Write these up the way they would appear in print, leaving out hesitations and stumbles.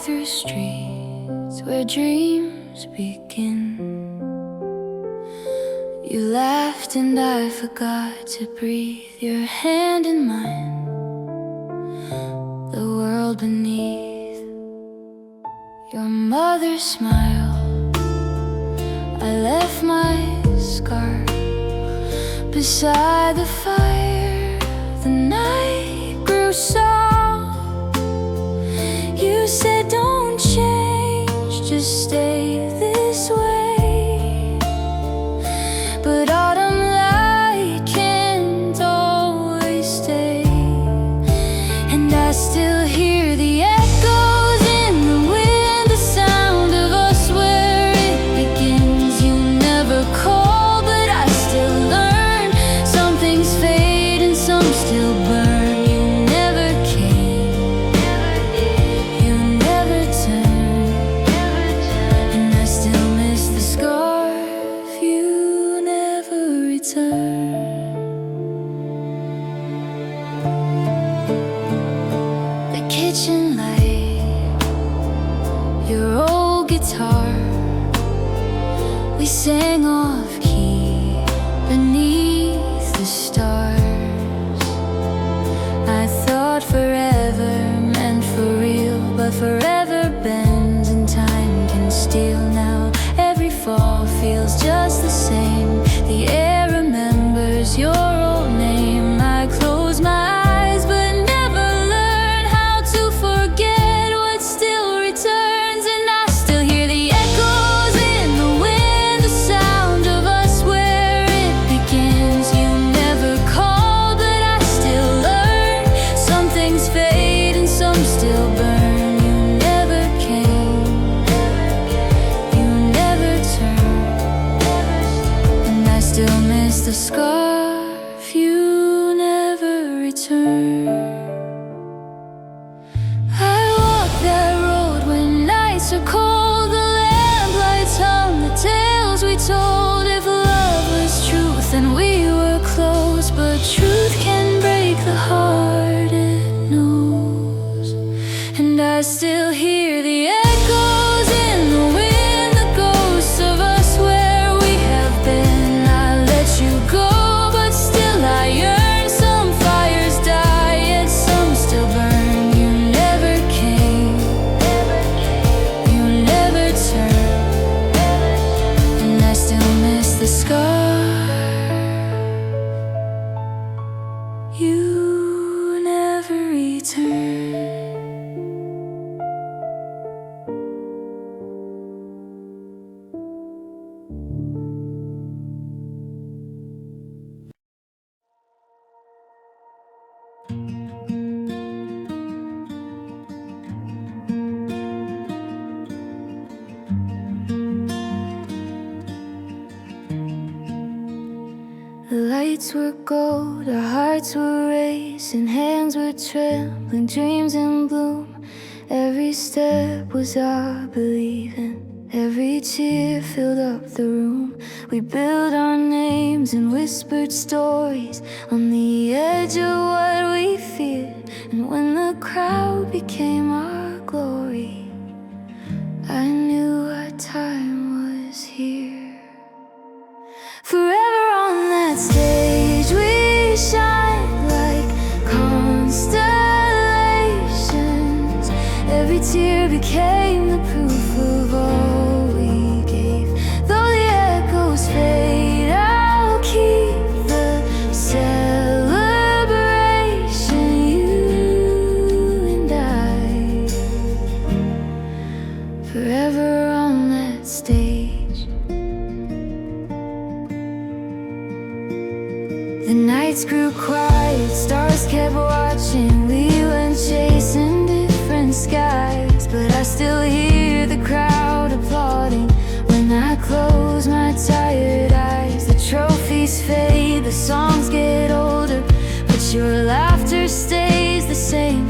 through streets where dreams begin. You laughed and I forgot to breathe, your hand in mine, the world beneath. Your mother's smile, I left my scarf beside the fire. The night grew soft. You said don't change, just stay this way. But autumn light can't always stay, and I still hear the echoes in the wind, the sound of us where it begins. You never call, but I still learn. Some things fade and some still burn. You never came, you never turned, and I still miss the scarf. You never returned. The kitchen light, your old guitar, we sang off key beneath the stars. I thought forever meant for real, but forever bends and time can steal. Now every fall feels just the same. The air remembers your old name. I close my eyes but never learn how to forget what still returns. And I still hear the echoes in the wind, the sound of us where it begins. You never call, but I still learn. Some things fade and some still burn. You never came, you never turned, and I still miss the scarf. You never returned. I walk that road when nights are cold. The lamplights hum the tales we told. If love was truth, then we were close. But truth can break the heart it knows, and I still hear the echoes in the wind, the ghosts of us where we have been. I let you go, but still I yearn. Some fires die, yet some still burn. You never came, you never turned, and I still miss the scar. You never returned. The lights were gold, our hearts were racing, hands were trembling, dreams in bloom. Every step was our believing, every tear filled up the room. We built our names and whispered stories on the edge of what we feared. And when the crowd became our glory, I knew our time was here. Forever on that stage we shine like constellations. Every tear became the proof of all we gave. Though the echoes fade, I'll keep the celebration. You and I, forever on that stage. The nights grew quiet, stars kept watching. We went chasing different skies, but I still hear the crowd applauding when I close my tired eyes. The trophies fade, the songs get older, but your laughter stays the same.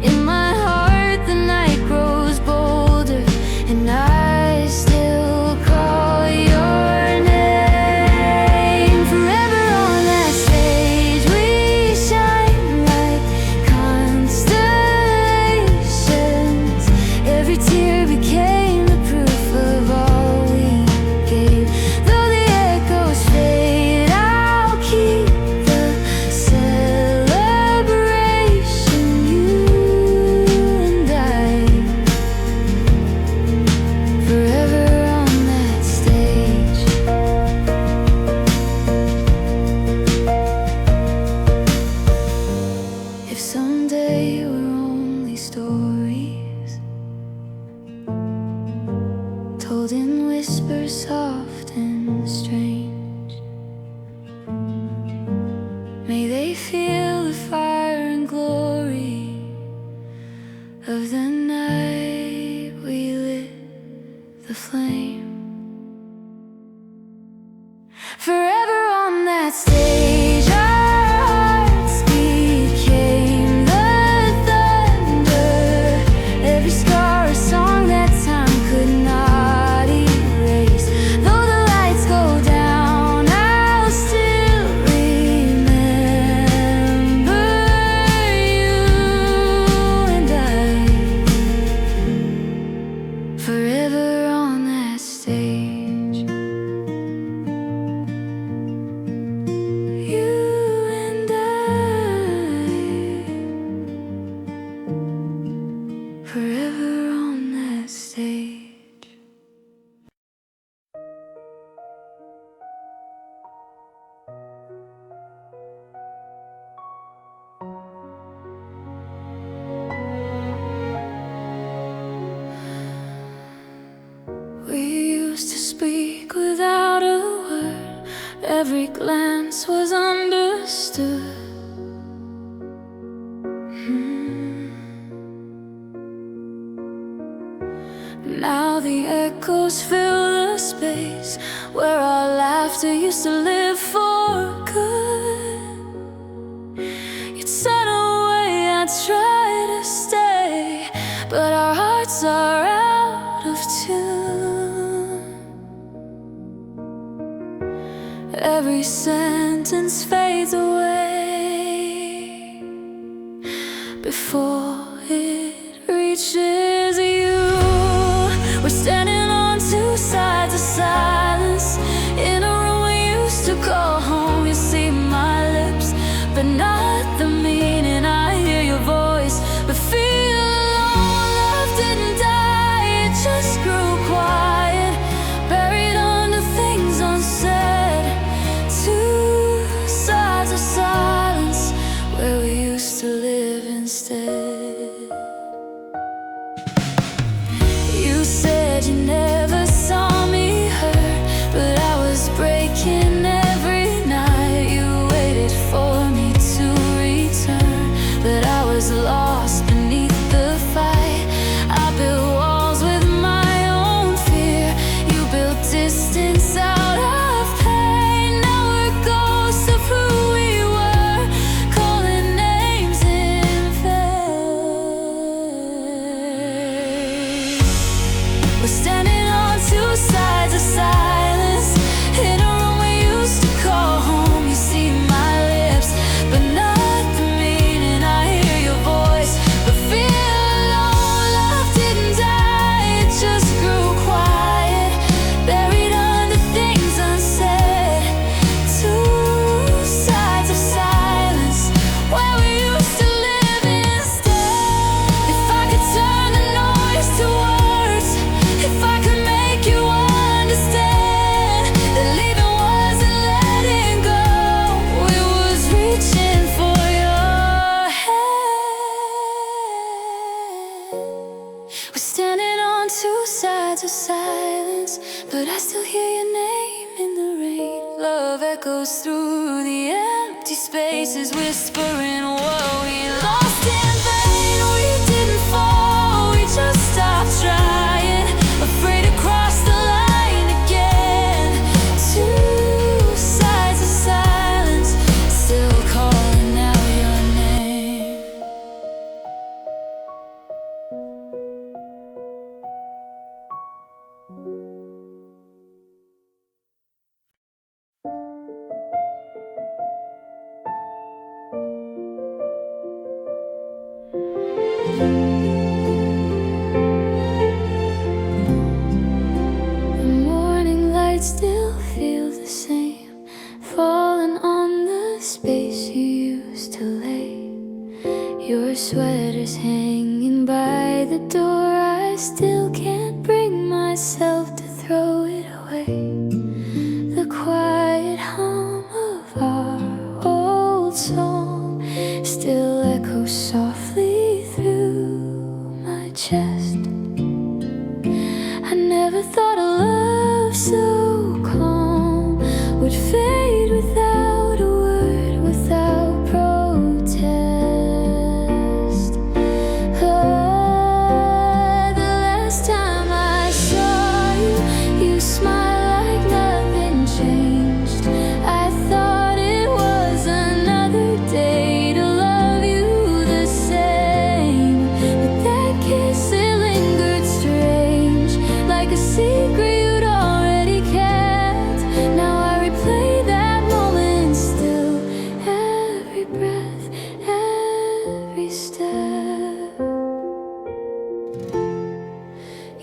In my heart the night grows bolder, and I still call your name. Forever on that stage we shine like constellations. Every someday were only stories told in whispers soft and strange. May they feel the fire and glory of the night we lit the flame. Forever on that stage, our hearts became the thunder. Every scar a song that time could not erase. Though the lights go down, I'll still remember you and I. Forever on that stage. Forever on that stage. We used to speak without a word. Every glance was understood. Now the echoes fill the space where our laughter used to live for good. You'd turn away, I'd try to stay, but our hearts are out of tune. Every sentence fades away before it reaches you. We're standing on two sides of silence in a room we used to call home. You see my lips, but not the meaning. I hear your voice, but feel alone. Love didn't die, it just grew quiet, buried under things unsaid. Two sides of silence where we used to live instead. You said you never saw me hurt, but I was breaking every night. You waited for me to return, but I was lost beneath the fight. I built walls with my own fear. You built distance out of pain. Now we're ghosts of who we were, calling names in vain. We're standing on two sides of silence in a room we used to call home. You see my lips, but not the meaning. I hear your voice, but feel alone. Love didn't die, it just grew quiet, buried under things unsaid. Two sides of silence where we used to live instead. If I could turn the noise to words, if I could make you understand that leaving wasn't letting go, it was reaching for your hand. We're standing on two sides of silence, but I still hear your name in the rain. Love echoes through the empty spaces, whispering what we lost in vain. We didn't fall, we just stopped trying, afraid to cross the line again. Two sides of silence, still calling out your name. The morning light still feels the same, falling on the space you used to lay. Your sweater's hanging by the door. I still can't bring myself to throw it away. The quiet hum of our old song still echoes softly chest. I never thought a love so calm would fade without a word, without protest. The last time I saw you, you smiled like nothing changed. I thought it was another day to love you the same, but that kiss, it lingered strange, like a secret you'd already kept. Now I replay that moment still, every breath, every step.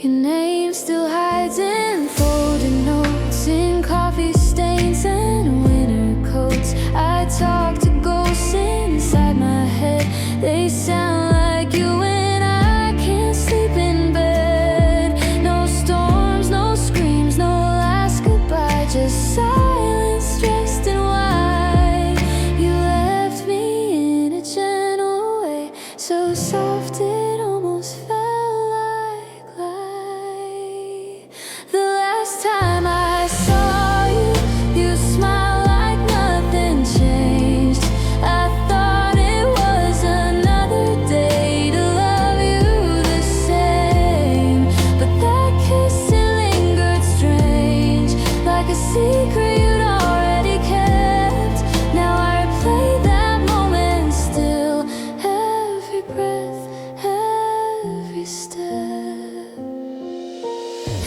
Your name still hides in folded notes, in coffee stains and winter coats. I talk to ghosts inside my head, they sound like you, and I can't sleep in bed. No storms, no screams, no last goodbye, just silence dressed in white. You left me in a gentle way, so soft it almost felt like light. The last time I saw you, you smiled like nothing changed. I thought it was another day to love you the same, but that kiss, it lingered strange, like a secret you'd already kept. Now I replay that moment still, every breath, every step.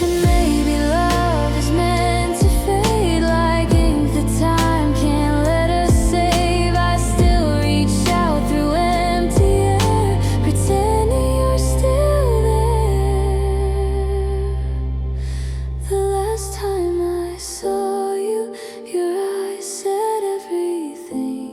And maybe love is meant to fade like ink that time can't let us save. I still reach out through empty air, pretending you're still there. The last time I saw you, your eyes said everything,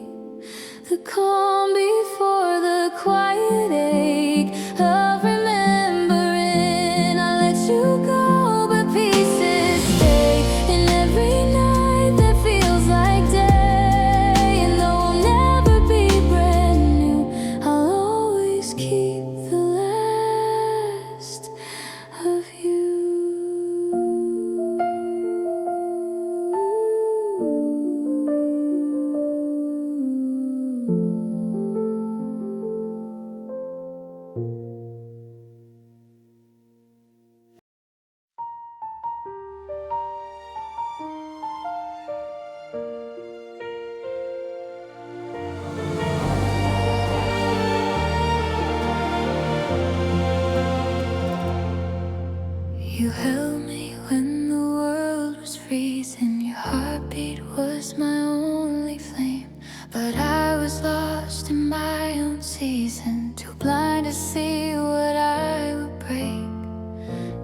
the calm before the quiet ache of remembering. I let you go, but pieces stay in every night that feels like day. And though we'll never be brand new, I'll always keep the last of you. You held me when the world was freezing. Your heartbeat was my only flame, but I was lost in my own season, too blind to see what I would break.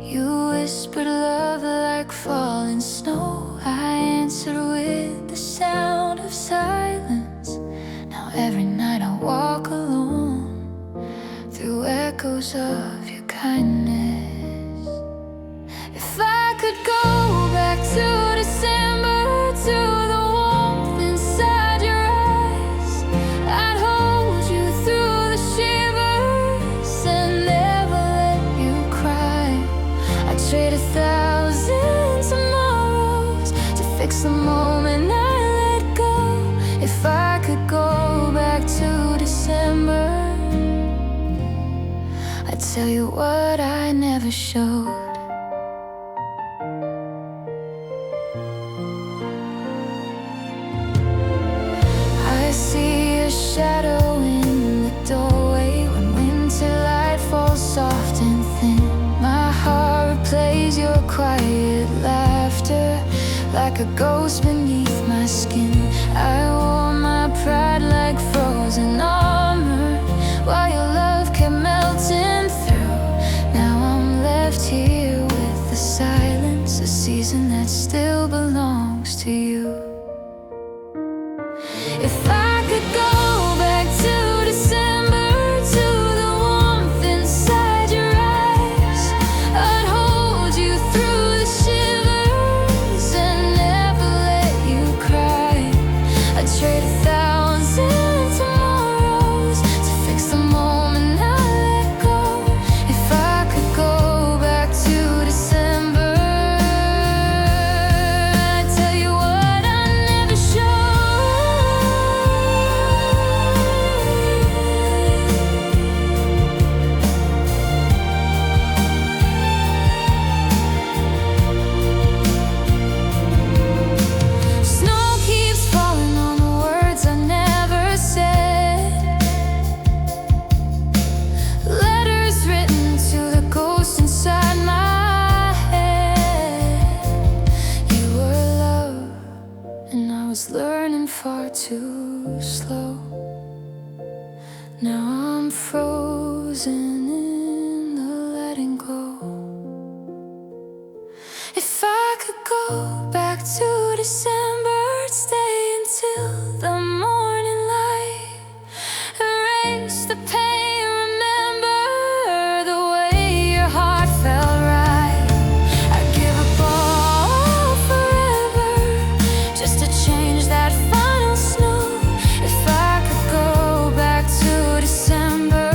You whispered love like falling snow. I answered with the sound of silence. Now every night I walk alone through echoes of your kindness. If I could go back to December, to the warmth inside your eyes, I'd hold you through the shivers and never let you cry. I'd trade 1,000 tomorrows to fix the moment I let go. If I could go back to December, I'd tell you what I never showed. I see a shadow in the doorway when winter light falls soft and thin. My heart replays your quiet laughter like a ghost beneath my skin. I wore my pride like frozen armor while your love kept melting through. Now I'm left here far too slow. Now I'm frozen in the letting go. If I could go back to December, I'd stay until the morning light. Erase the pain, remember the way your heart felt right. I'd give up all forever just to change that final snow. If I could go back to December,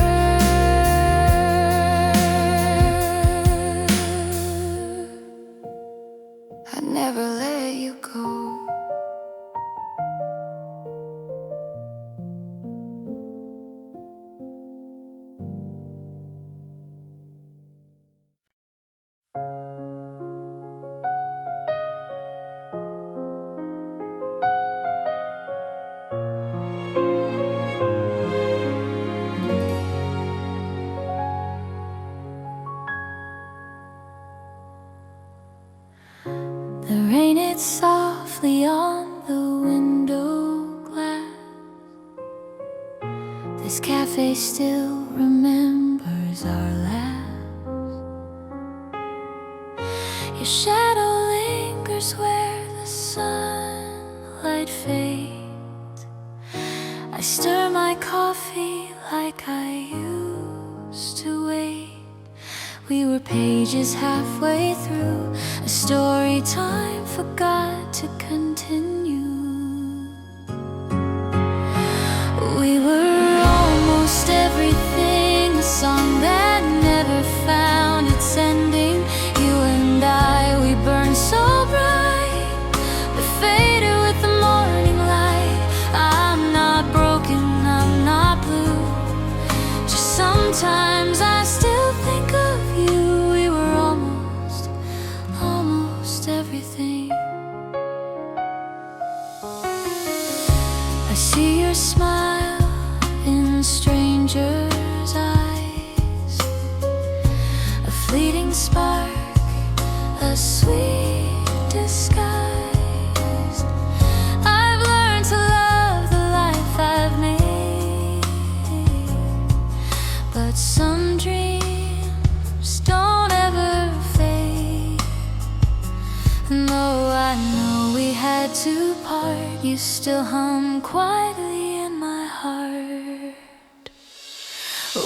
I'd never let you go. The rain hits softly on the window glass. This cafe still remembers our last. Your shadow lingers where the sunlight fades. I stir my coffee like I used to wait. We were pages halfway through a story time forgot to continue. We were almost everything, a song that never found its ending. You and I, we burned so bright, but faded with the morning light. I'm not broken, I'm not blue, just sometimes I still think of you. We were almost everything. I see your smile in strangers' eyes, a fleeting spark, a sweet disguise. I've learned to love the life I've made, but some dreams don't ever fade. Though I know we had to part, you still hum quietly in my heart.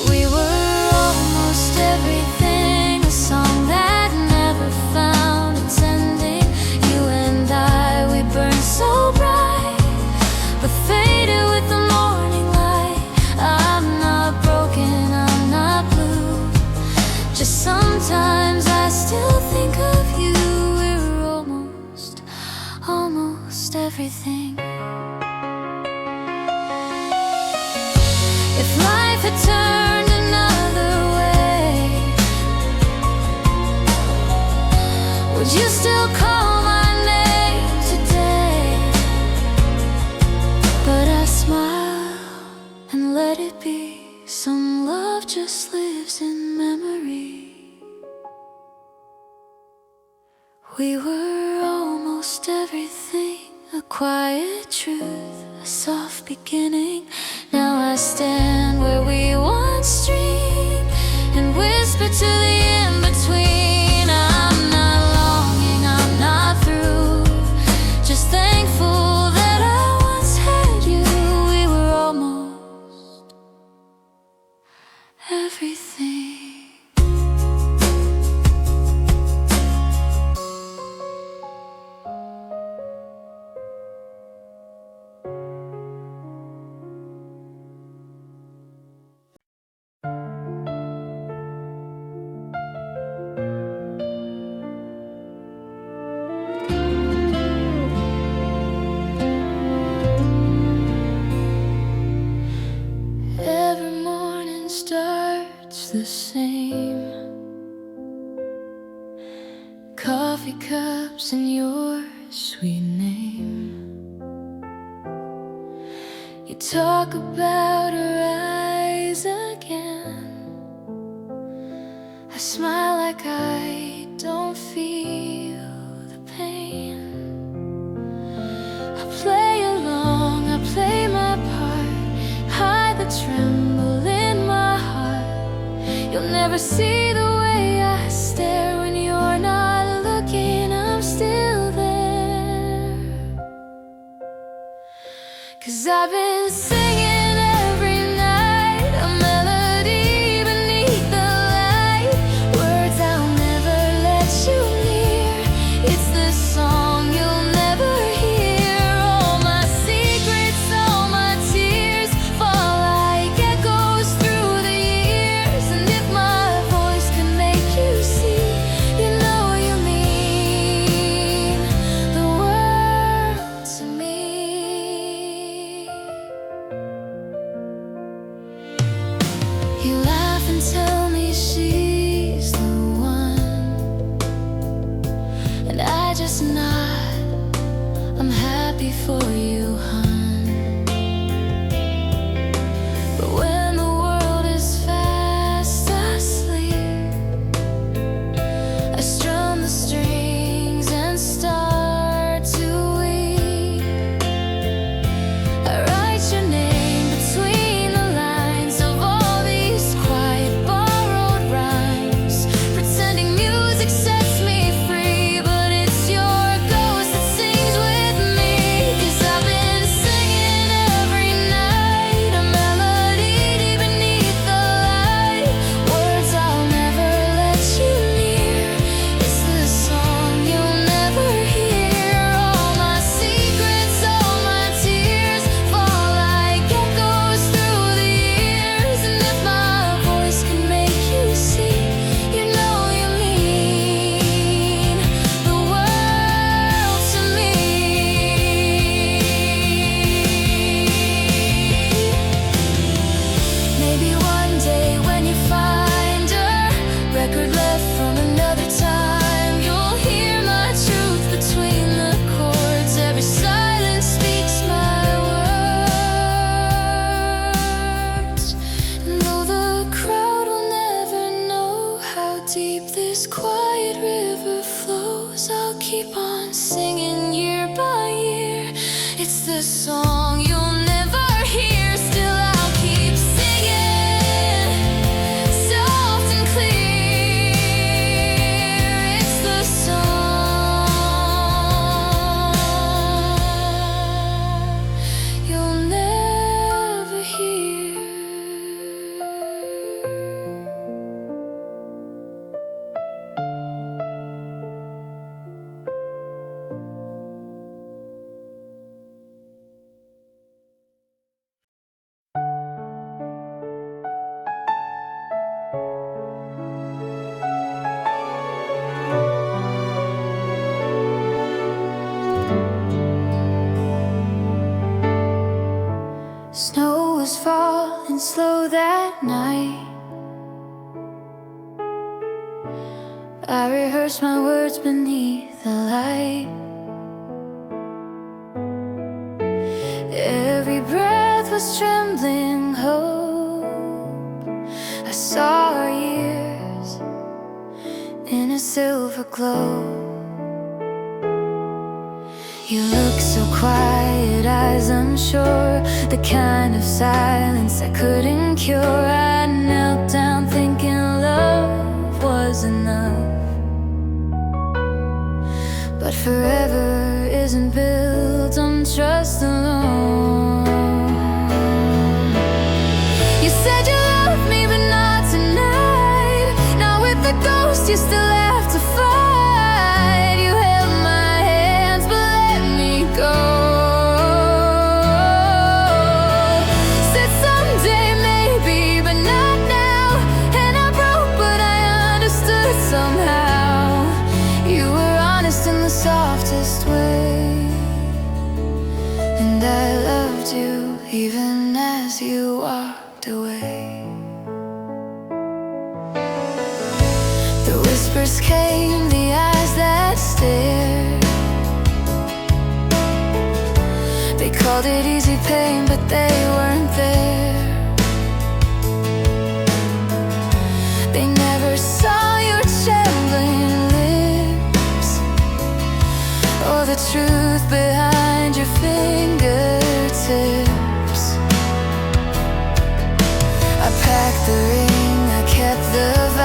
We were almost everything, a song that never found its ending. You and I, we burned so bright, but faded with the morning light. I'm not broken, I'm not blue, just sometimes I still think of you. We're almost everything. If life had turned another way, would you still call my name today? But I smile and let it be. Some love just lives in memory. We were almost everything, a quiet truth, a soft beginning. Now I stand where we once dreamed and whisper to the in-between. I'm not longing, I'm not through, just thankful that I once had you. We were almost everything. Every morning starts the same. Coffee cups and your sweet name. You talk about her eyes again. I smile like I don't feel the pain. I play along never see the way I stare when you're not looking. I'm still there, 'cause I've been singing every night a melody beneath the light, words I'll never let you near. It's the song you'll never hear. All my secrets, all my tears fall like echoes through the years. And if my voice can make you see, you know you mean the world to me. You laugh and tell me she's the one, and I just nod. I'm happy for you, hon. But when the world is fast asleep, I strum the strings and start to weep. I write your name between the lines of all these quiet borrowed rhymes, pretending music sets me free. But it's your ghost that sings with me, 'cause I've been singing every night a melody deep beneath the light, words I'll never let you near. It's the song you'll never hear. All my secrets, all my tears fall like echoes through the years. And if my voice can make you see, you know you mean the world to me. Maybe one day when you find a record left from another time, you'll hear my truth between the chords. Every silence speaks my words. And though the crowd will never know how deep this quiet river flows, I'll keep on singing year by year. It's the song you'll never hear. Still I'll keep singing, soft and clear. It's the song you'll never hear. Snow was falling slow that night. I rehearsed my words beneath the light. Every breath was trembling hope. I saw our years in a silver glow. You look so quiet, eyes unsure, the kind of silence I couldn't cure. I knelt down thinking love was enough, but forever isn't built on trust alone. You said you loved me, but not tonight. Now with the ghost you still have to fight. You held my hands but let me go. Said someday maybe, but not now. And I broke, but I understood somehow. You were honest in the softest way, and I loved you even as you walked away. The whispers came, the eyes that stared. They called it easy pain, but they weren't there. They never saw your trembling lips or the truth behind your fingertips. I packed the ring, I kept the vow.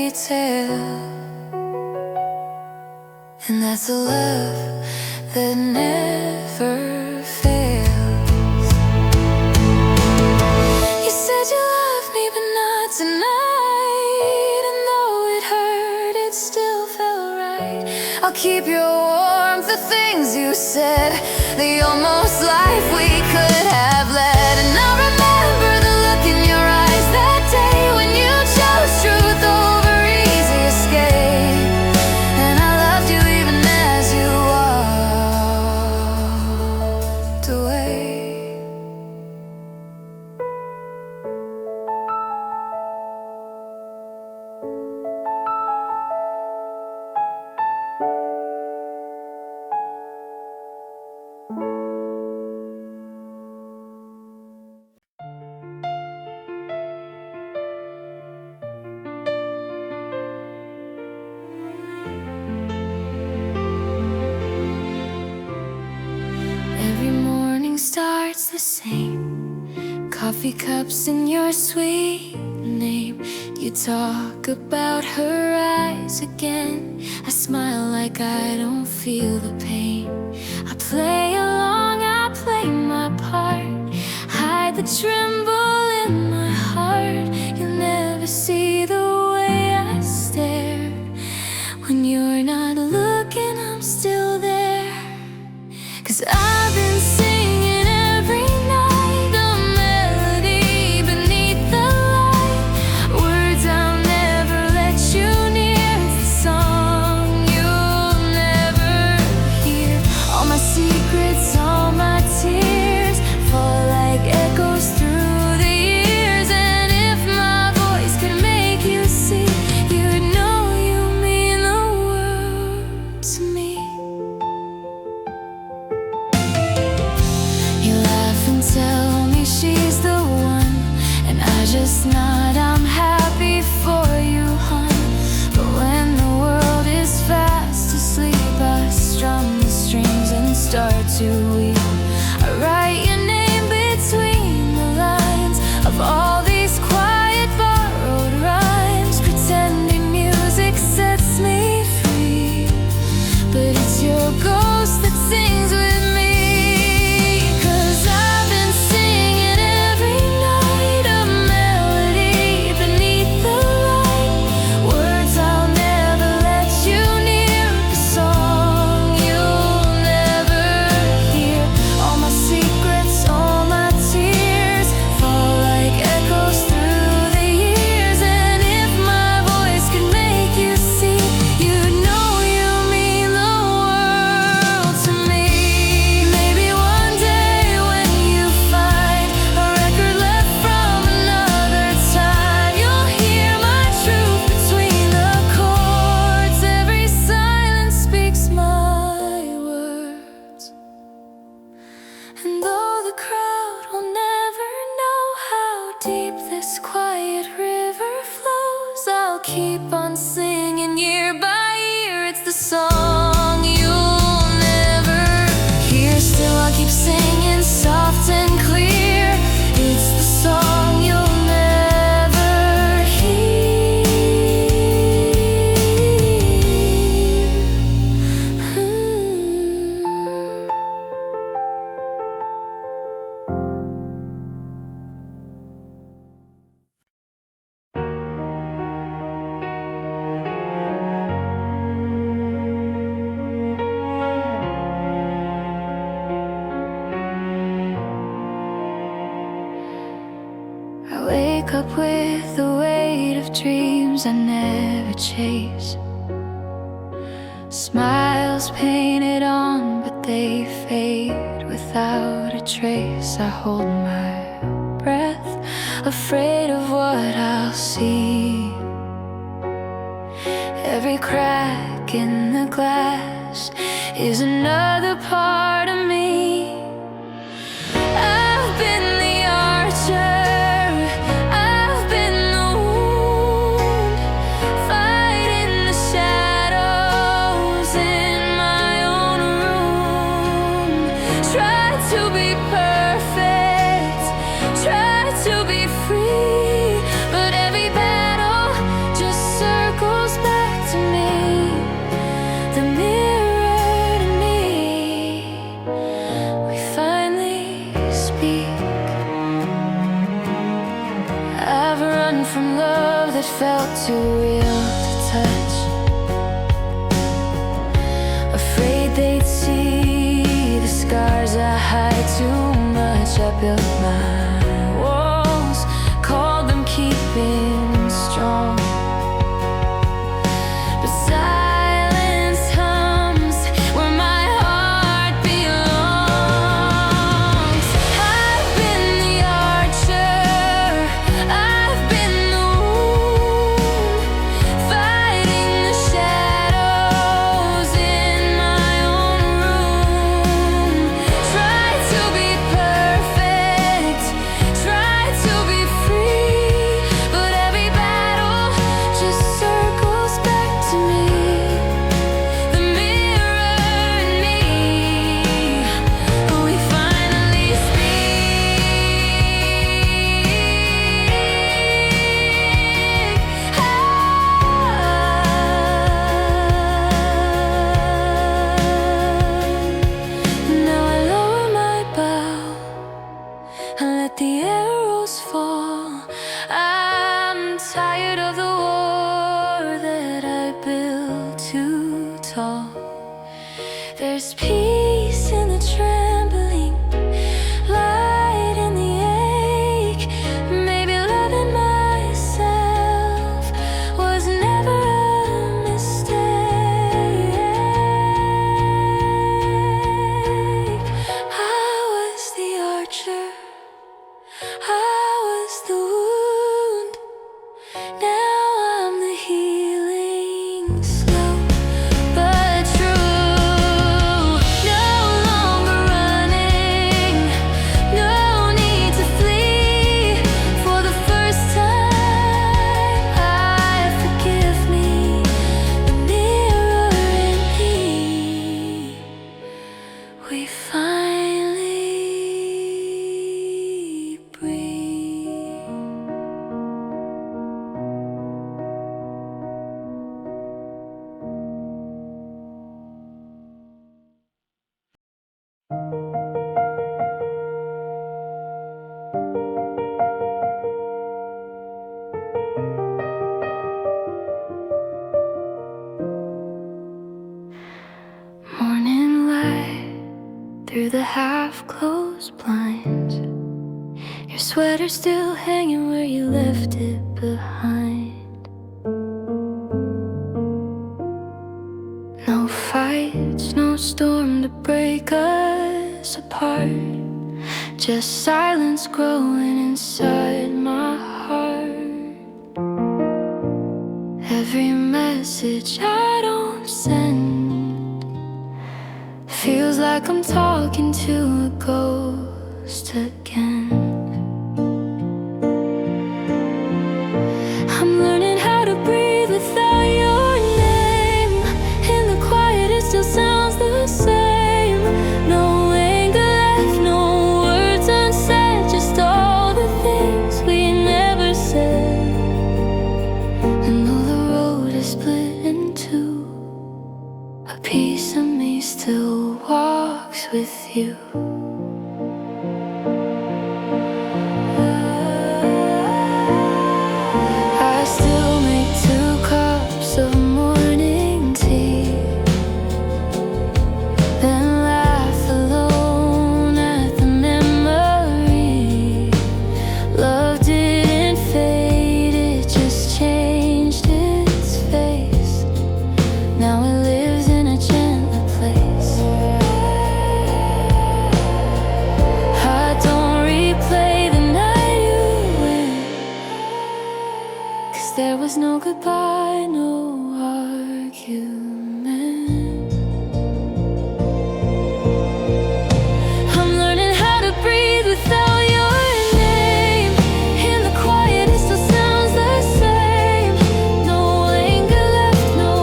fairy tale. And that's a love that never fails. You said you loved me, but not tonight. And though it hurt, it still felt right. I'll keep your warmth, the things you said, the almost life we could have led. And I'll remember the look in your eyes that day when you chose truth over easy escape. And I loved you even as you walked away. Every morning starts the same, coffee cups in your sweet name. You talk about her eyes again. I smile like I don't feel the pain. I play along, I play my part, hide the tremble in my heart. You'll never see the way I stare. When you're not looking, I'm still there. 'Cause I've been singing every night, a melody beneath the light. Words I'll never let you near. It's the song you'll never hear. All my secrets, all my tears fall like echoes through the years. And if my voice could make you see, you'd know you mean the world to me. You laugh and tell me she's the one, and I just nod, I'm happy for you, hon. But when the world is fast asleep, I strum the strings and start to weep. I write your name between the lines of all these quiet borrowed rhymes, pretending music sets me free. But it's your ghost that sings with me. 'Cause I've been singing every night, a melody beneath the light. Words I'll never let you near, a song you'll never hear. All my secrets, all my tears fall like echoes through the years. And if my voice could make you see, you'd know you mean the world to me. Maybe one day when you find a record left from another time, you'll hear my truth between the chords. Every silence speaks my words. And though the crowd will never know how deep this quiet river flows, I'll keep on singing year by year. It's the song you'll never hear. Still I'll keep singing soft and clear. It's the song you'll never hear. I wake up with the weight of dreams I never chase. Smiles painted on, but they fade without a trace. I hold my breath, afraid of what I'll see. Every crack in the glass is another part of me. I've been the archer, I've been the wound, fighting the shadows in my own room. Tried to be perfect, tried to be free, but every battle just circles from love that felt too real to touch. Afraid they'd see the scars I hide too much. I built my walls, called them keeping strong. But silence hums where my heart belongs. I've been the archer, I've been the wound, fighting the shadows in my own room. Tried to be perfect, tried to be free, but every battle just circles back to me. The mirror and me, we finally Now I lower my bow and let the arrows fall. I'm tired of the war that I built too tall. There's peace in the trembling, light in the ache. Maybe loving myself was never a mistake. I was the archer, I was the wound. Now I'm the healing, slow but true. No longer running, no need to flee. For the first time, I forgive me. The mirror and me, we finally breathe. Morning light through the half-closed blinds. Your sweater still hanging where you left it behind. No fights, no storm to break us apart. Just silence growing inside my heart. Every message I don't send feels like I'm talking to a ghost again. I'm learning how to breathe without your name. In the quiet it still sounds the same. No anger left, no words unsaid, just all the things we never said. And though the road is split in two, a piece of me still walks with you. I still make 2 cups of morning tea, then laugh alone at the memory. Love didn't fade, it just changed its face. Now it lives in a gentler place. I don't replay the night you went, 'cause there was no goodbye, no argument. I'm learning how to breathe without your name. In the quiet it still sounds the same. No anger left, no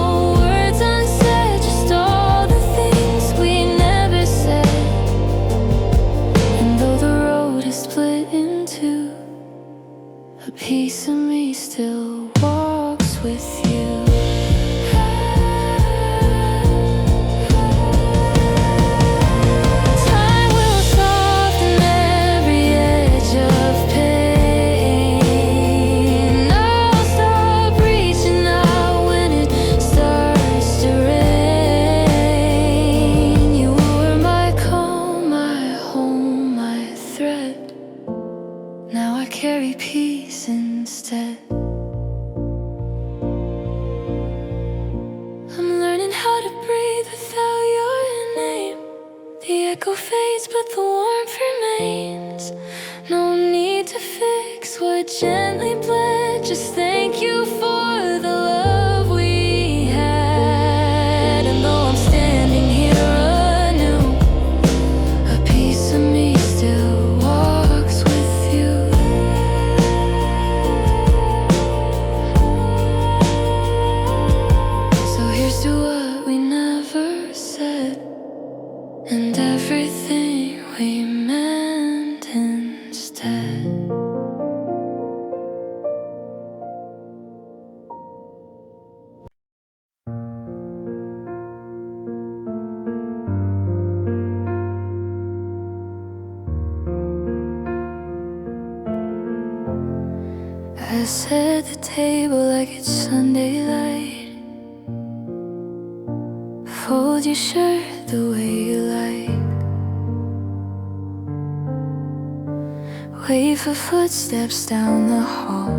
words unsaid, just all the things we never said. And though the road is split in two, a piece of me still walks with you. The echo fades, but the warmth remains. No need to fix what gently bled. Just thank you for the love we had. And though I'm standing here anew, a piece of me still walks with you. So here's to what we never said, and everything we meant instead. I set the table like it's Sunday light. Fold your shirt the way you like. Wait for footsteps down the hall,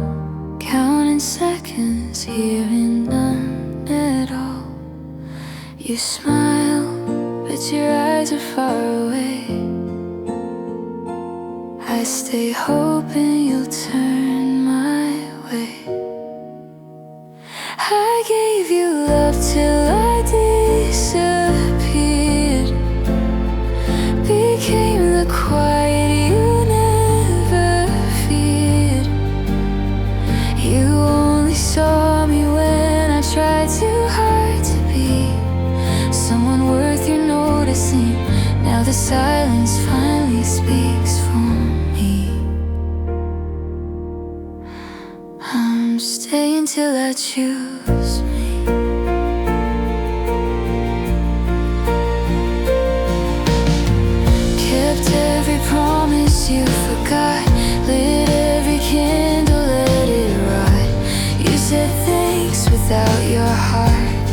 counting seconds, hearing none at all. You smile, but your eyes are far away. I stay hoping you'll turn my way. I gave you love till I disappeared, became the quiet you never feared. You only saw me when I tried too hard to be someone worth your noticing. Now the silence finally speaks for me. I'm staying till I choose me. Kept every promise you forgot, lit every candle, let it rot. You said thanks without your heart,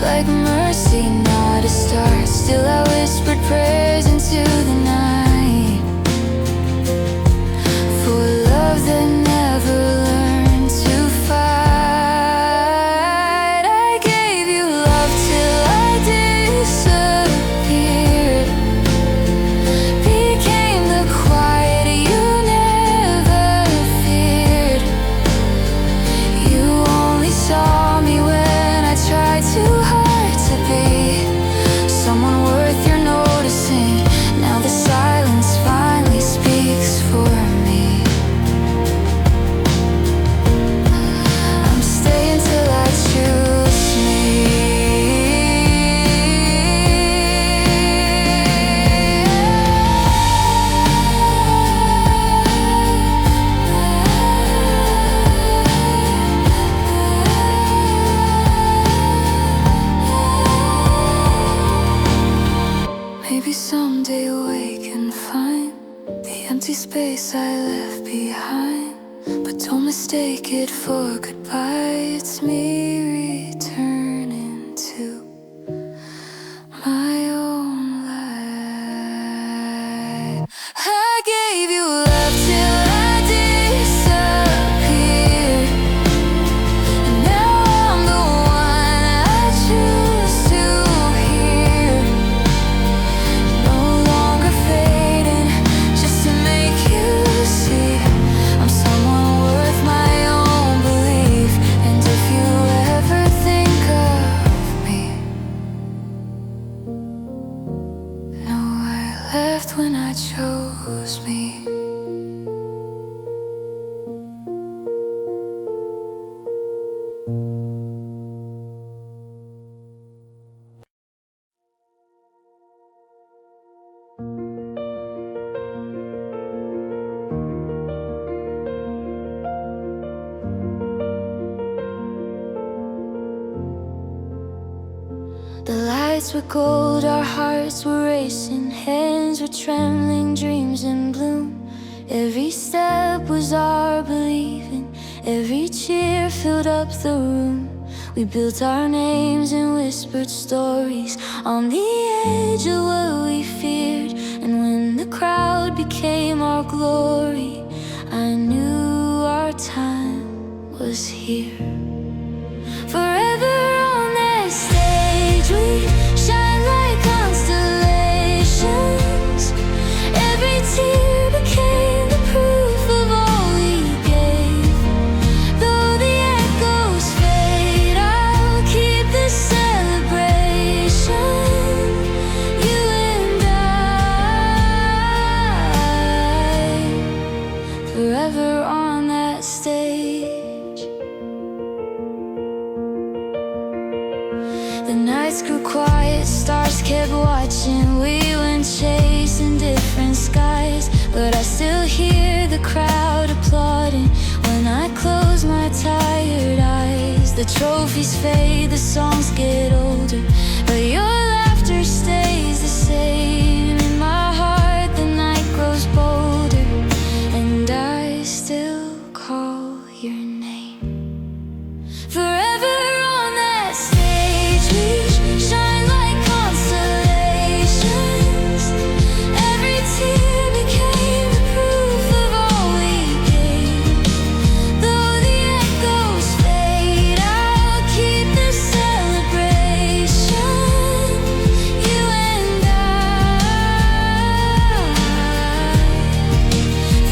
like mercy, not a start. Still I whispered prayers into the night, for love that never learned to fight. I gave you love till I disappeared, became the quiet you never feared. You only saw me when I tried too hard to be someone worth your noticing. Now the silence finally speaks for me. I'm staying till I choose me. Maybe someday we can find the empty space I left behind, but don't mistake it for goodbye. It's me returning to my own light. I gave you love till I disappeared, and now I'm the one I choose to hear. No longer fading, just to make you see I'm someone worth my own belief. And if you ever think of me, know I left when I chose me. The lights were gold, our hearts were racing, hands were trembling, dreams in bloom. Every step was our believing, every cheer filled up the room. We built our names and whispered stories on the edge of what we feared. And when the crowd became our glory, I knew our time was here. Forever on that stage we shine like constellations. trophies fade, the songs get older, but your laughter stays the same. In my heart the night grows bolder, and I still call your name. Forever on that stage we shine like constellations. Every tear became the proof of all we gained. Though the echoes fade, I'll keep this celebration. You and I,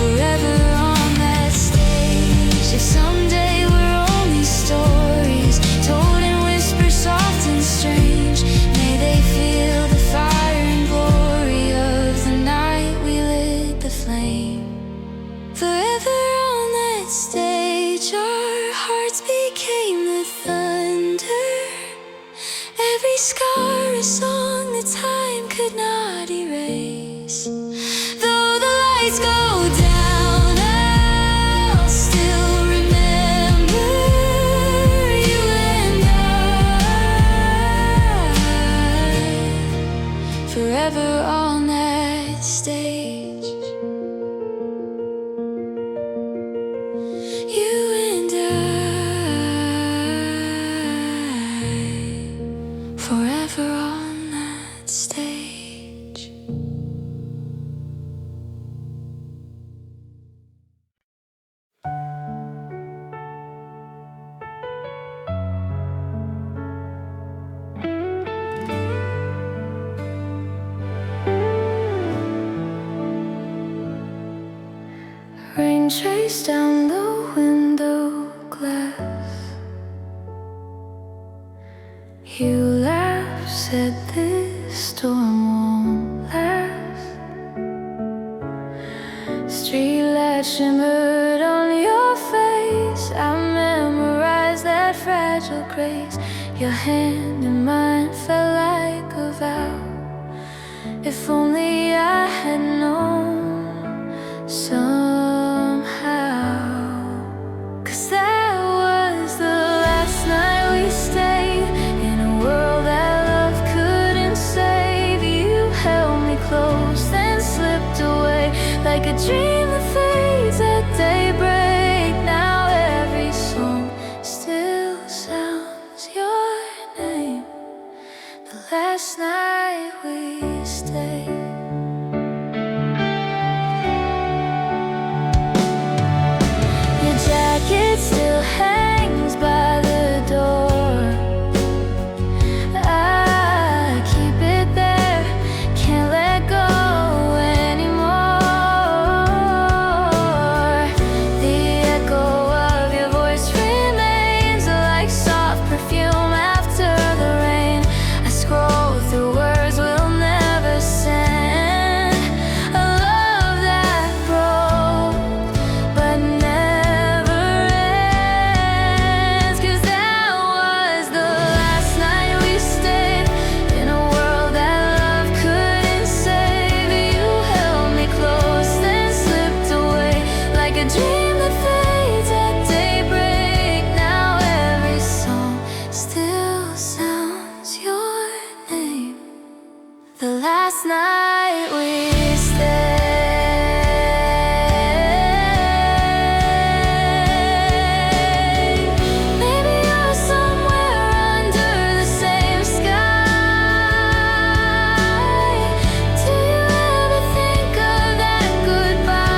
forever on that stage. If someday we're only stories told in whispers soft and strange, may they feel the fire and glory of the night we lit the flame. Forever on that stage, our hearts became the thunder. Every scar a song that time could not erase. Though the lights go down, I'll still remember you and I. Forever on that stage. You and I, forever on that stage. Rain traced down the window glass. You laughed, said this storm won't last. Street light shimmered on your face. I memorized that fragile grace. Your hand in mine felt like a vow. If only I had known somehow. 'Cause that was the last night we stayed in a world that love couldn't save. You held me close, then slipped away like a dream that fades at daybreak. Now every song still sounds your name. The last night we stayed. Your jacket still hangs by the door. I keep it there, can't let go anymore. The echo of your voice remains like soft perfume after the rain. I scroll through words we'll never send. A love that broke but never ends. 'Cause that was the last night we stayed in a world that love couldn't save. You held me close, then slipped away like a dream that fades at daybreak. Now every song still sounds your name. The last night we stayed. Maybe you're somewhere under the same sky. Do you ever think of that goodbye?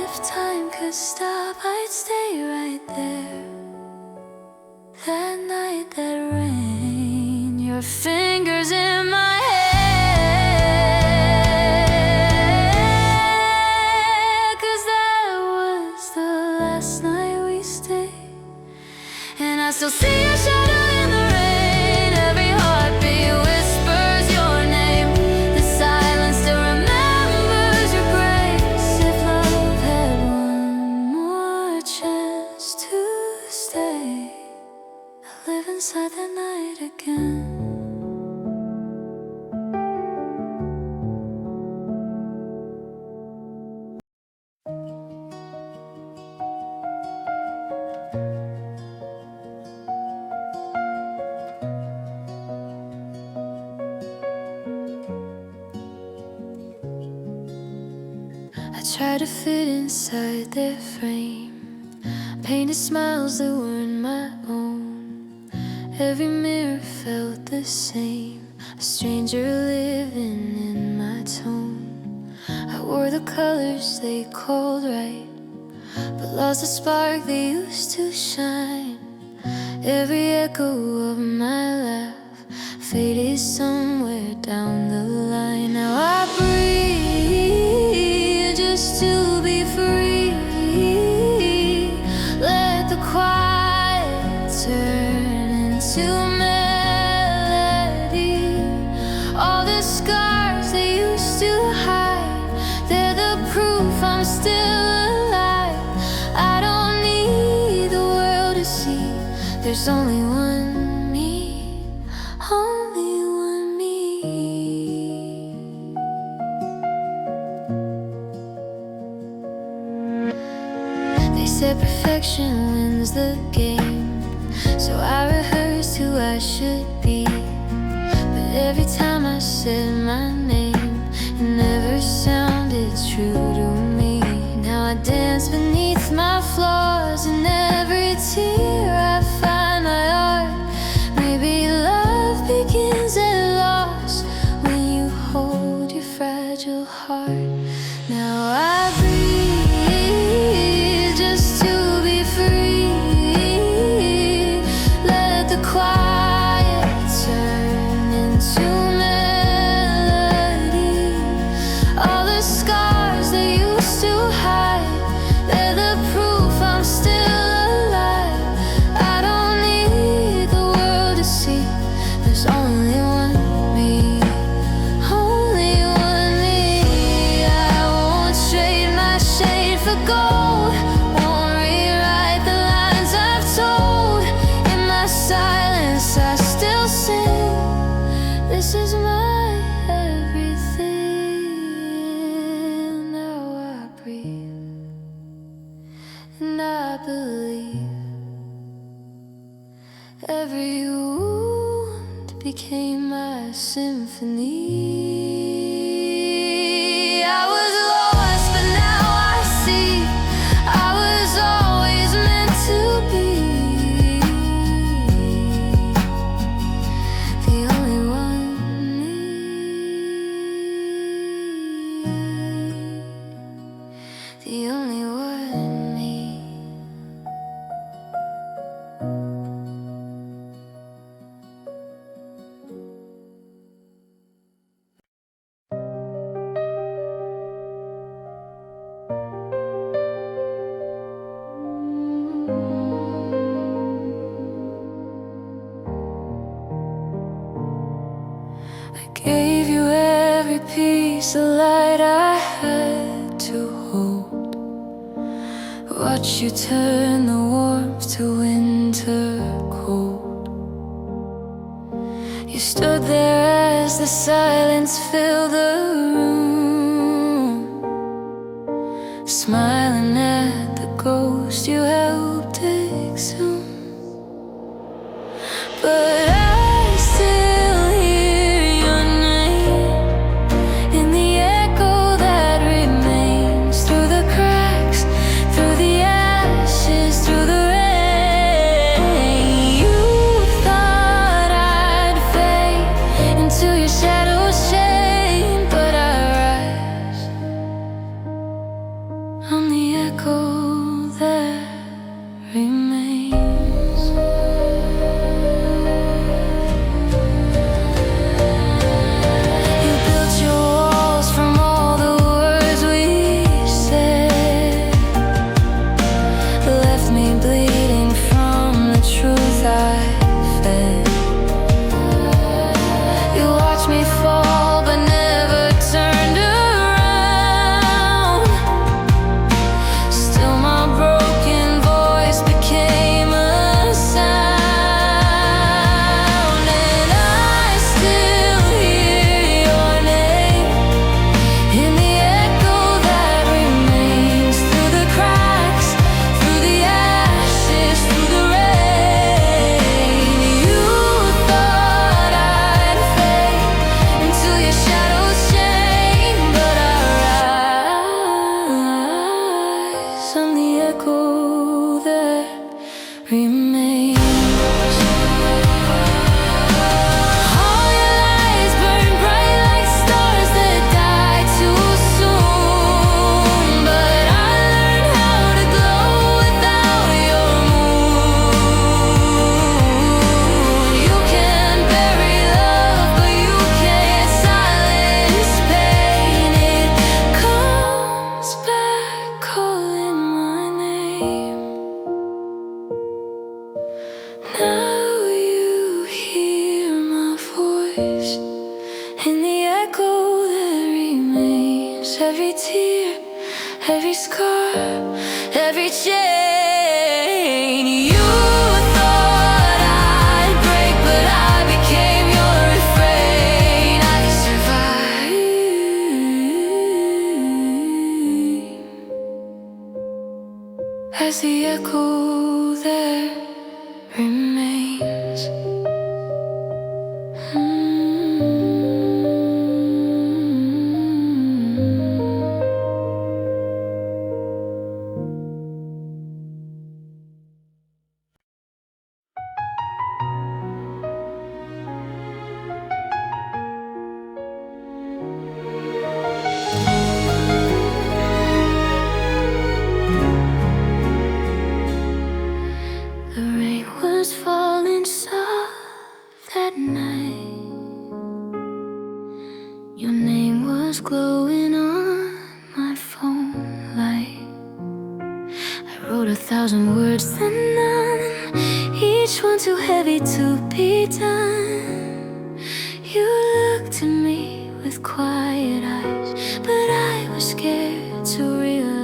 If time could stop, I'd stay right there. That night, that rain, your fingers in my hair. 'Cause that was the last night we stayed, and I still see your shadow in the rain. Every heartbeat whispers your name. The silence still remembers your grace. If love had one more chance to stay, I'll live inside the night again. I tried to fit inside their frame, painted smiles that weren't my own. Every mirror felt the same, a stranger living in my tone. I wore the colors they called right, but lost the spark that used to shine. Every echo of my laugh faded somewhere down the line. Now I breathe just to be free. Let the quiet turn into melody. All the scars they used to hide, they're the proof I'm still alive. I don't need the world to see there's only one me, only one me. They said perfection wins the game, so I rehearsed who I should be. But every time I said my name, it never sounded true to me. Now I dance beneath my flaws, and every tear I find my art. Maybe love begins at loss when you hold your fragile heart. Now I breathe just to be free. Let the quiet turn into melody. All the scars they used to hide, they're the proof I'm still alive. I don't need the world to see there's only one me, only one me. I won't trade my shade for gold, won't rewrite the lines I've told. In my silence I still sing, this is my everything. Now I breathe and I believe. Every wound became my symphony. I was lost, but now I see I was always meant to be the only one me, the only one me. I gave you every piece of light I had to hold. Watch you turn the warmth to winter cold. You stood there as the silence filled the room, smiling at the ghost you helped exhume. But I still hear your name in the echo that remains, through the cracks, through the ashes, through the rain. You thought I'd fade into your shadow's shame, but I rise on the echo that remains. You built your walls from all the words we said, left me bleeding from the truth I fed. You watched me in the echo that remains. Every tear, every scar, every chain. You thought I'd break, but I became your refrain. I survive as the echo that remains. The rain was falling soft that night. Your name was glowing on my phone light. I wrote 1,000 words, then none, each one too heavy to be done. You looked at me with quiet eyes, but I was scared to realize.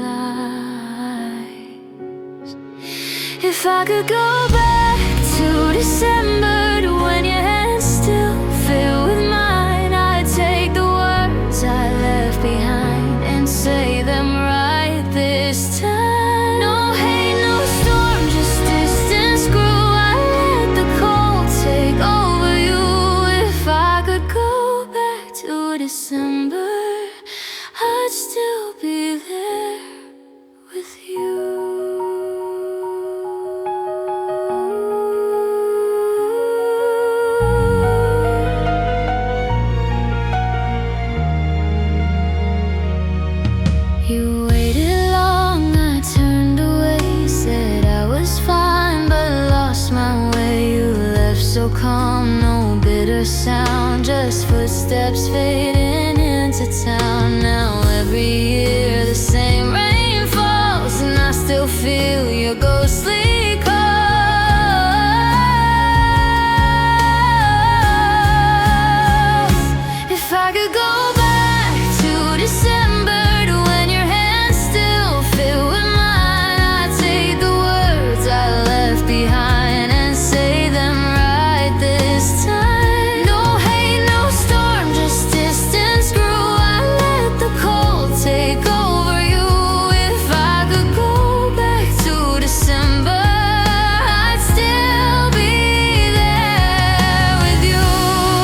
If I could go back to December, to when your hands still filled with mine, I'd take the words I left behind and say them right this time. No hate, no storm, just distance grew. I let the cold take over you. If I could go back to December, I'd still be there with you. You waited long, I turned away, said I was fine, but lost my way. You left so calm, no bitter sound, just footsteps fading into town. Now every year the same rain falls, and I still feel your ghostly calls. If I could go back to December, to when your hands still filled with mine, I'd take the words I left behind and say them right this time. No hate, no storm, just distance grew. I let the cold take over you. If I could go back to December, I'd still be there with you.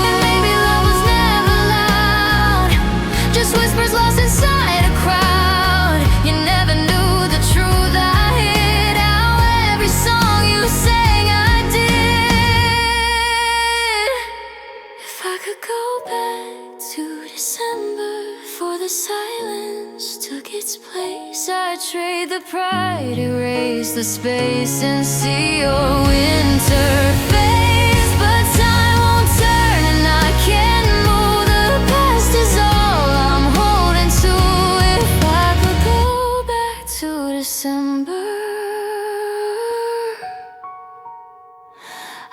And maybe love was never loud, just whispers lost inside a crowd. You never knew the truth I hid, how every song you sang I did. If I could go back to December, before the silence took its place, I'd trade the pride, erase the space, and see your winter face. But time won't turn and I can't move. The past is all I'm holding to. If I could go back to December,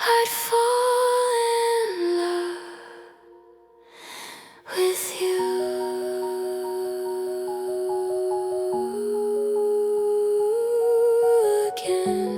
I'd fall in love with you again.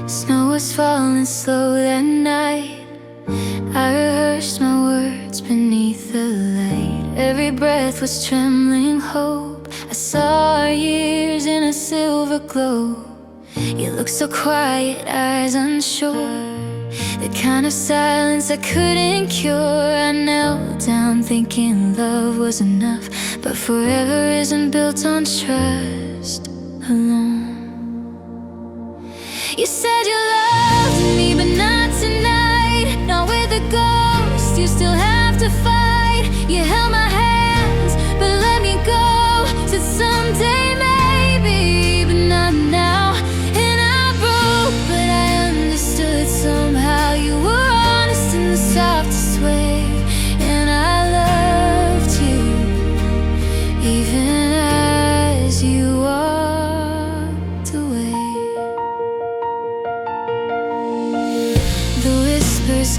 Snow was falling slow that night. I rehearsed my words beneath the light. Every breath was trembling hope. I saw our years in a silver glow. You looked so quiet, eyes unsure, the kind of silence I couldn't cure. I knelt down thinking love was enough, but forever isn't built on trust alone. You said you loved me, but not tonight. Not with a ghost, you still have to fight. You held my hands, but let me go. Said someday maybe, but not now.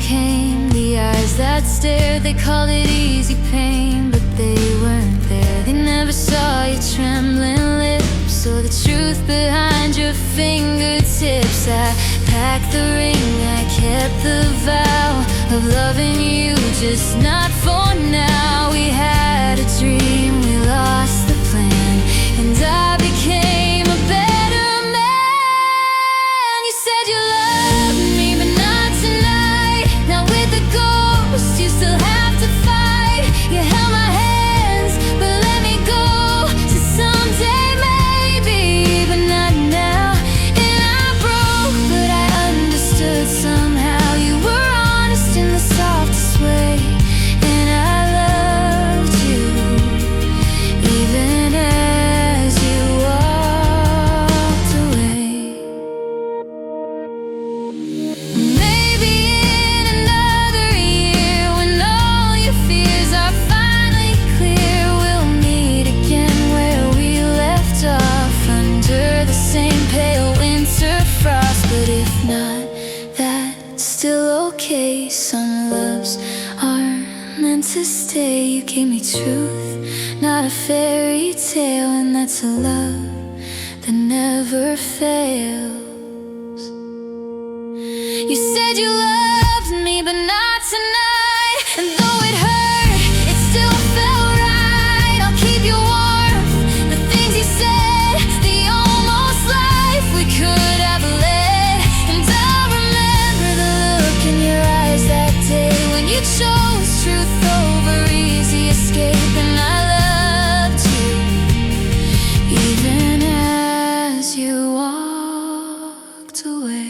came, the eyes that stared, they called it easy pain, but they weren't there. They never saw your trembling lips or the truth behind your fingertips. I packed the ring, I kept the vow of loving you, just not for now. We had a dream, we lost the plan, and I became a better man. You said you loved me, but not tonight. Now with the ghost, you still have to fight. You held my hands, but let me go. So someday maybe, but not now. And I broke, but I understood somehow. You were honest in the softest way, and I loved you, even as you walked away. Maybe in another year, when all your fears are finally clear, we'll meet again where we left off, under the same pale winter frost. But if not, that's still okay. Some loves aren't meant to stay. You gave me truth, not a fairy tale, and that's a love that never fails. You said you loved me, but not tonight. And though it hurt, it still felt right. I'll keep you warm, the things you said, the almost life we could have led. And I'll remember the look in your eyes that day when you chose truth over easy escape. And I loved you, even as you walked away.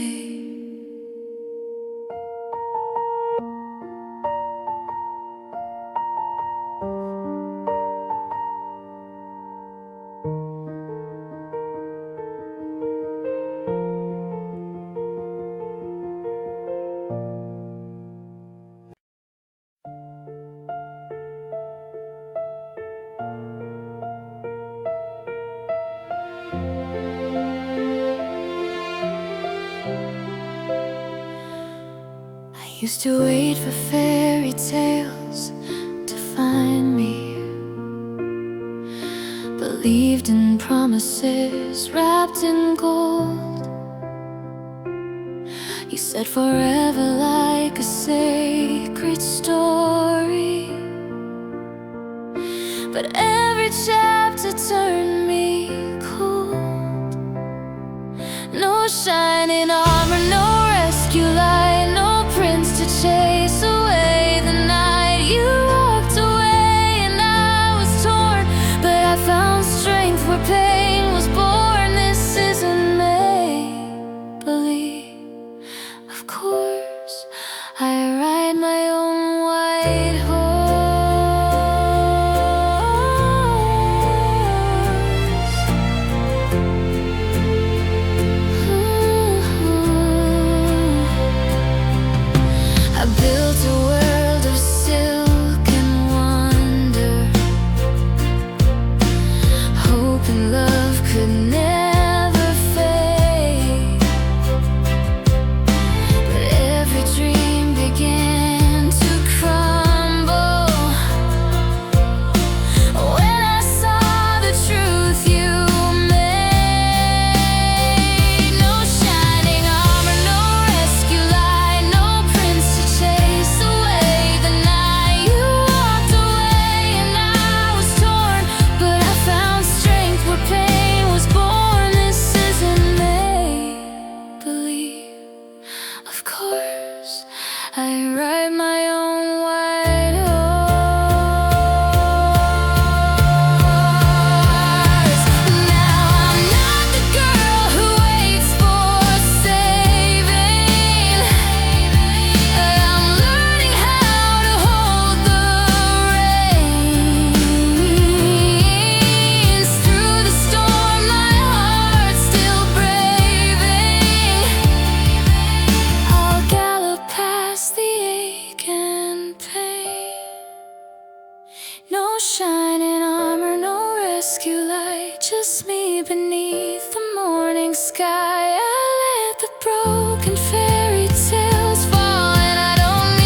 I used to wait for fairy tales to find me, believed in promises wrapped in gold. You said forever like a sacred story, but every chapter turned me cold. No shining armor, no rescue light, no prince to chase away the night. You walked away and I was torn, but I found strength where pain was born. This isn't make-believe. Of course, I ride my own white I built a world of silk and wonder, hoping love could never fade. But every dream began to crumble when I saw the truth you made. No shining armor, no rescue light, no prince to chase away the night. You walked away and I was torn, but I found strength where pain was born. This isn't make-believe. Of course, I ride my own white horse. Now I'm not the girl who waits for saving. I'm learning how to hold the reins. Through the storm, my heart's still braving. I'll gallop past the ache and pain. No shining armor, no rescue light, just me beneath the morning sky. I let the broken fairy tales fall, and I don't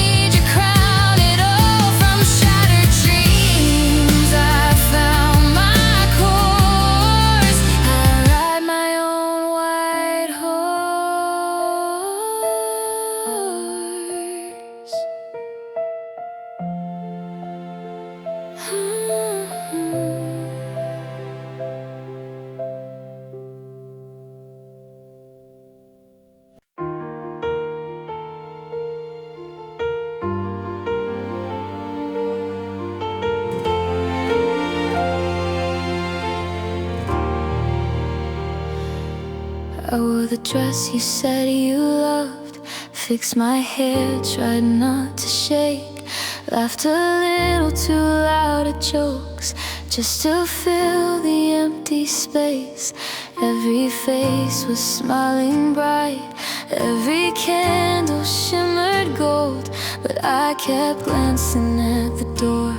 I wore the dress you said you loved, fixed my hair, tried not to shake, laughed a little too loud at jokes, just to fill the empty space. Every face was smiling bright, every candle shimmered gold, but I kept glancing at the door,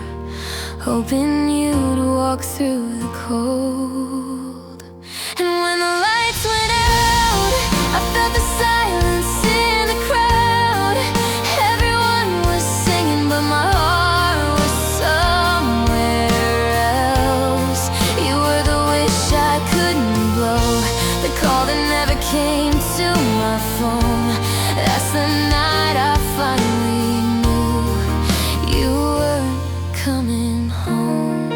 hoping you'd walk through the cold. And when the lights went out, I felt the silence in the crowd. Everyone was singing, but my heart was somewhere else. You were the wish I couldn't blow, the call that never came to my phone. That's the night I finally knew you weren't coming home.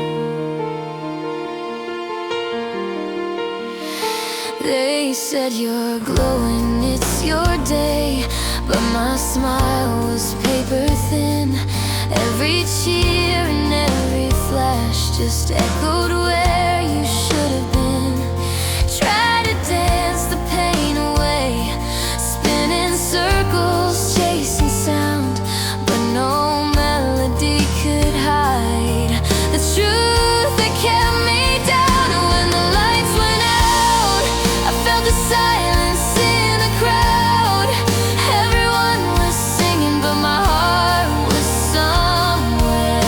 They said you're glowing, it's your day, but my smile was paper thin. Every cheer and every flash just echoed where you should have been. Try to dance the pain away, spin in circles, chasing sound, but no melody could hide the truth that kept me down. When the lights went out, I felt the silence in the crowd. Everyone was singing, but my heart was somewhere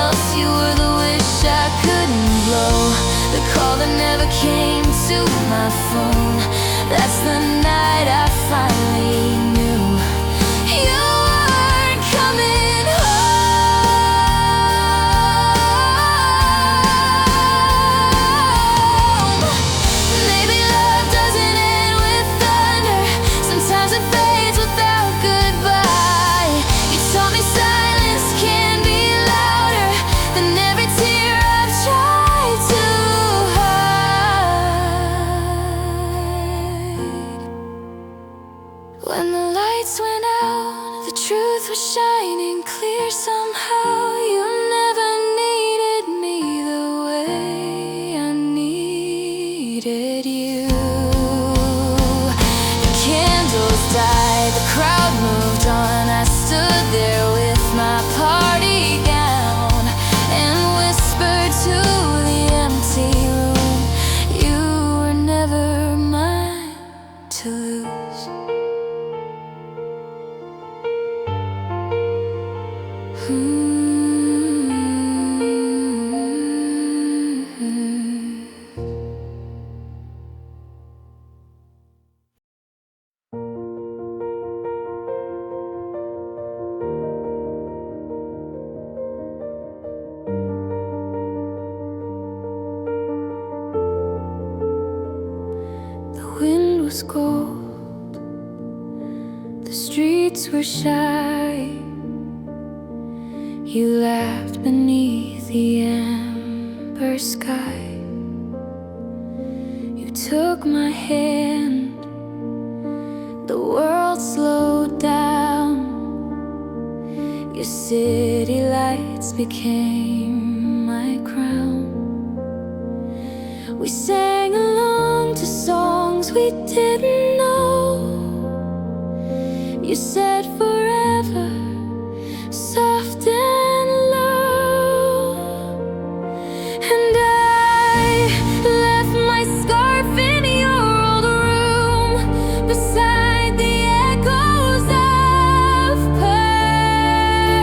else. You were the wish I couldn't blow, the call that never came to my phone. That's the night I finally knew you weren't coming home. Maybe love doesn't end with thunder, sometimes it fades without goodbye. You taught me silence can be louder than every tear I've tried to hide. When the lights went out, the truth was shining clear somehow. You never needed me the way I needed you. The candles died, the crowd moved on. I stood there with my party gown and whispered to the empty room, you were never mine to lose. The wind was cold, the streets were shy. You laughed beneath the amber sky. You took my hand, the world slowed down. Your city lights became my crown. We sang along to songs we didn't know. You said forever, soft and low. And I left my scarf in your old room, beside the echoes of perfume.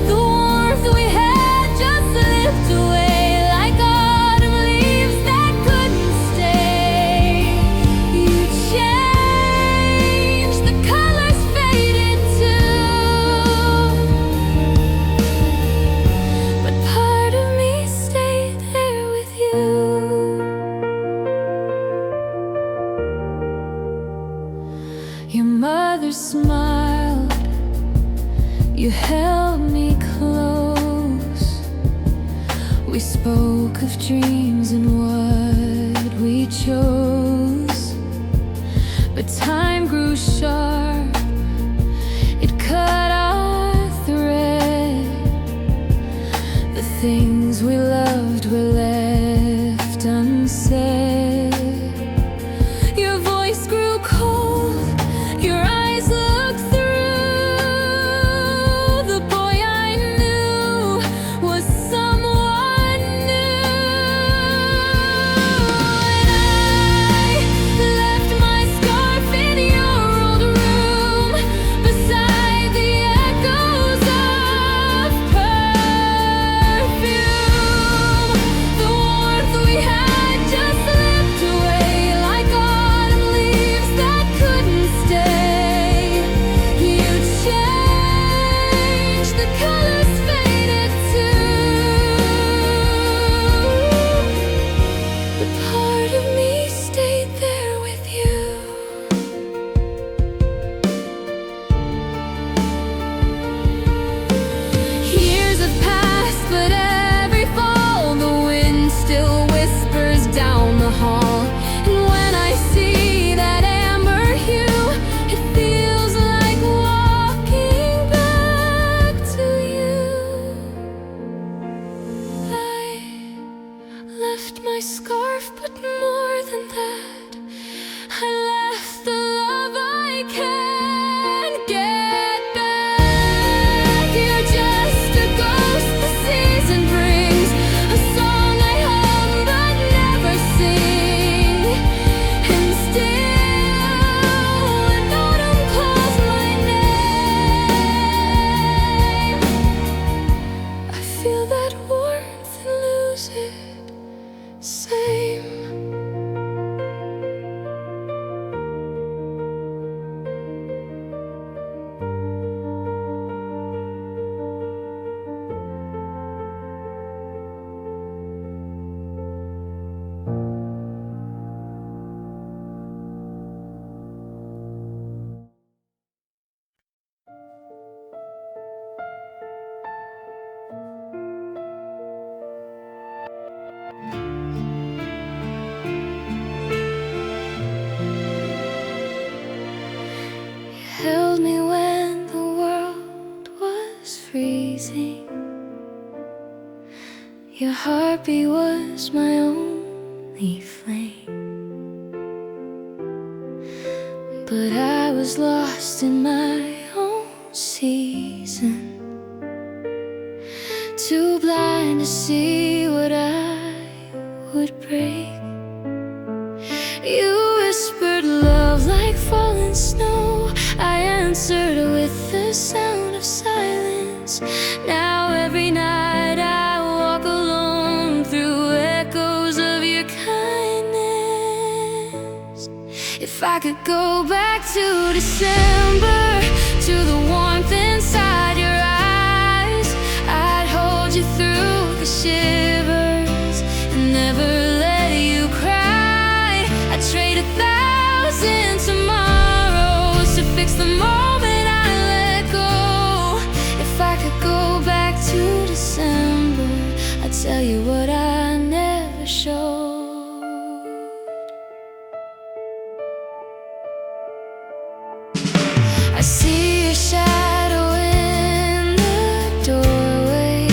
The warmth we had just slipped away like autumn leaves that couldn't stay. You changed, the colors faded too, but part of me stayed there with you. Your mother smiled, you held me close. We spoke of dreams and what we chose, but time grew sharp, it cut our thread. The things we loved were left unsaid. hair. Your voice grew cold, your eyes looked through. The boy I knew was someone new. And I left my scarf in your old room, beside the echoes of perfume. The warmth we had just slipped away like autumn leaves that couldn't stay. You changed, the colors faded too, but part of me stayed there with you. Years have passed, but every fall the wind still whispers down the hall. And when I see that amber hue, it feels like walking back to you. I left my scarf, but more than that, I left the love I can't get back. You're just a ghost the season brings, a song I hum but never sing. And still, when autumn calls my name, I feel that warmth and lose it. Same. Held me when the world was freezing. Your heartbeat was my only flame, but I was lost in my own season, too blind to see what I would break. You whispered love like falling snow. I answered with the sound of silence. Now every night I walk alone through echoes of your kindness. If I could go back to December, to the warmth inside your eyes, I'd hold you through the shivers and never let you cry. I'd trade 1,000 tomorrows to fix the moment I let go. If I could go back to December, I'd tell you what I never showed. I see your shadow in the doorway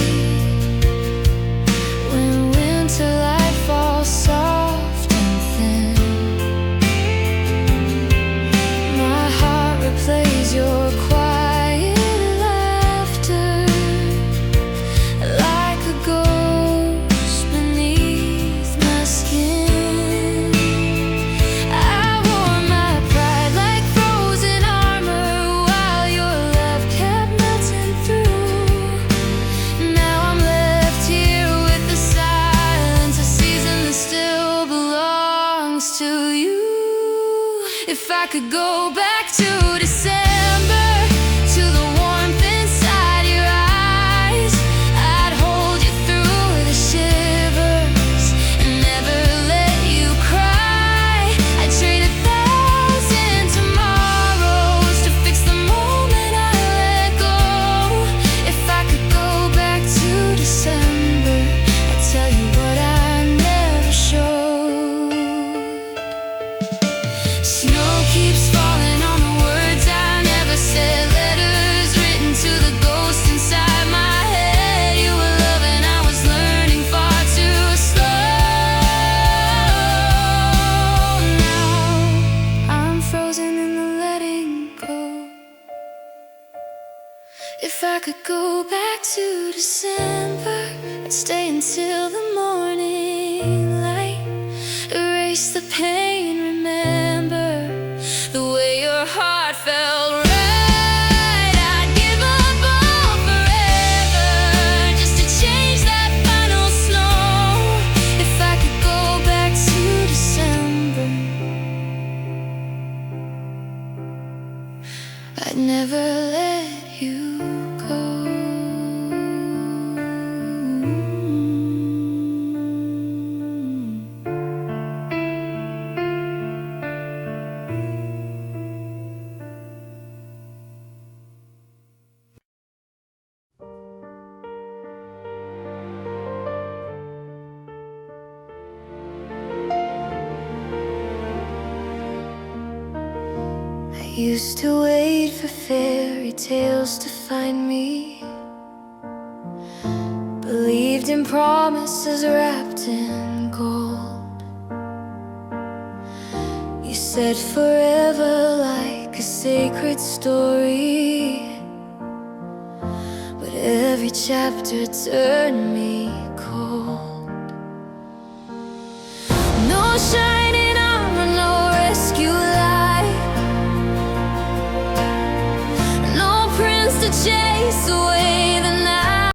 when winter light falls soft and thin. My heart replays your quiet laughter like a ghost beneath my skin. I wore my pride like frozen armor while your love kept melting through. Now I'm left here with the silence, a season that still belongs to you. If I could go back to December, to the warmth inside your eyes, I'd hold you through the shivers and never let you cry. I'd trade 1,000 tomorrows to fix the moment I let go. If I could go back to December, I'd tell you what I never showed. Snow keeps falling on could go back to December, I'd stay until the morning light. Erase the pain, remember the way your heart felt right. I'd give up all forever just to change that final snow. If I could go back to December, I'd never let you go. I used to wait for fairy tales to find me, believed in promises wrapped in gold. You said forever like a sacred story, but every chapter turned me cold. No shining armor, no rescue light, no prince to chase away